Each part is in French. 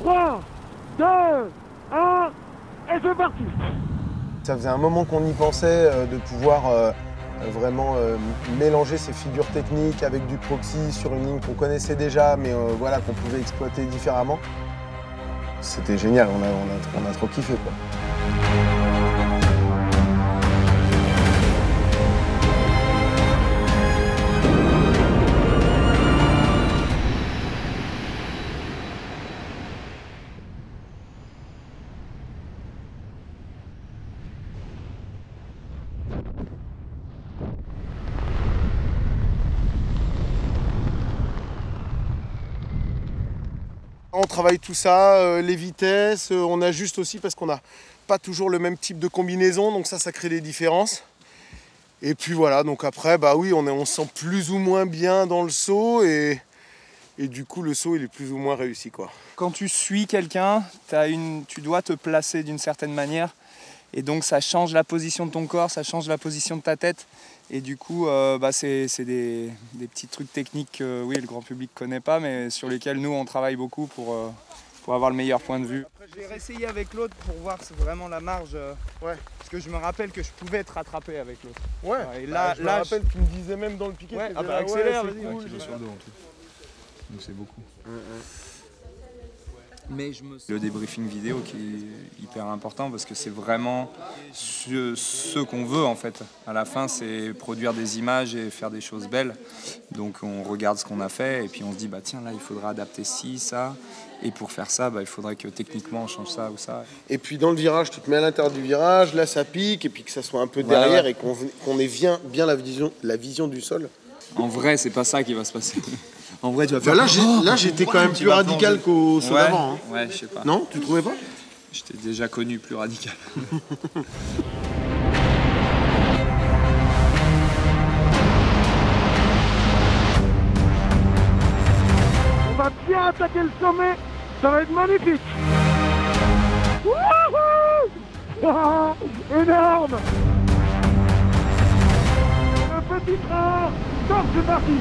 3, 2, 1, et c'est parti. Ça faisait un moment qu'on y pensait de pouvoir vraiment mélanger ces figures techniques avec du proxy sur une ligne qu'on connaissait déjà, mais voilà, qu'on pouvait exploiter différemment. C'était génial, on a trop kiffé, quoi. On travaille tout ça, les vitesses, on ajuste aussi parce qu'on n'a pas toujours le même type de combinaison, donc ça crée des différences. Et puis voilà, donc après, bah oui, on se sent plus ou moins bien dans le saut et du coup le saut il est plus ou moins réussi, quoi. Quand tu suis quelqu'un, tu dois te placer d'une certaine manière et donc ça change la position de ton corps, ça change la position de ta tête. Et du coup, c'est des petits trucs techniques que oui, le grand public ne connaît pas, mais sur lesquels nous, on travaille beaucoup pour avoir le meilleur point de vue. Après, je vais réessayer avec l'autre pour voir vraiment la marge. Ouais. Parce que je me rappelle que je pouvais être rattrapé avec l'autre. Ouais, et là, je me rappelle, tu me disais même dans le piquet. Ouais, accélère, vas-y. Cool, sur le dos en tout. Donc c'est beaucoup. Mais le débriefing vidéo qui est hyper important parce que c'est vraiment ce qu'on veut en fait. À la fin, c'est produire des images et faire des choses belles. Donc on regarde ce qu'on a fait et puis on se dit bah tiens là il faudra adapter ci, ça. Et pour faire ça, il faudrait que techniquement on change ça ou ça. Et puis dans le virage, tu te mets à l'intérieur du virage, là ça pique et puis que ça soit un peu derrière, ouais. Et qu'on ait bien la vision du sol. En vrai, c'est pas ça qui va se passer. En vrai, tu vas faire. Là, j'étais quand même plus radical qu'au saut d'avant. Hein. Ouais, je sais pas. Non, tu trouvais pas? J'étais déjà connu plus radical. On va bien attaquer le sommet, ça va être magnifique. Wouhou! Énorme! Le petit train, top, c'est parti!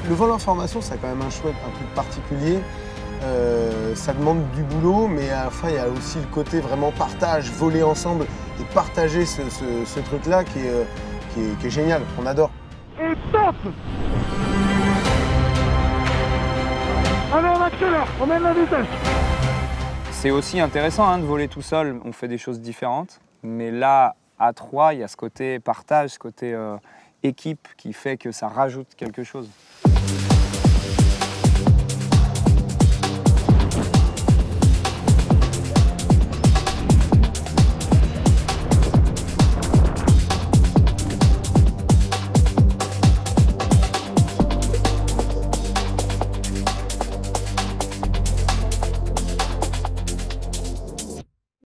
Le vol en formation, c'est quand même un truc particulier. Ça demande du boulot, mais à la fin, il y a aussi le côté vraiment partage, voler ensemble et partager ce truc-là qui est génial, qu'on adore. Et top! Allez, on accélère, on mène la vitesse. C'est aussi intéressant de voler tout seul, on fait des choses différentes. Mais là, à 3, il y a ce côté partage, ce côté équipe qui fait que ça rajoute quelque chose.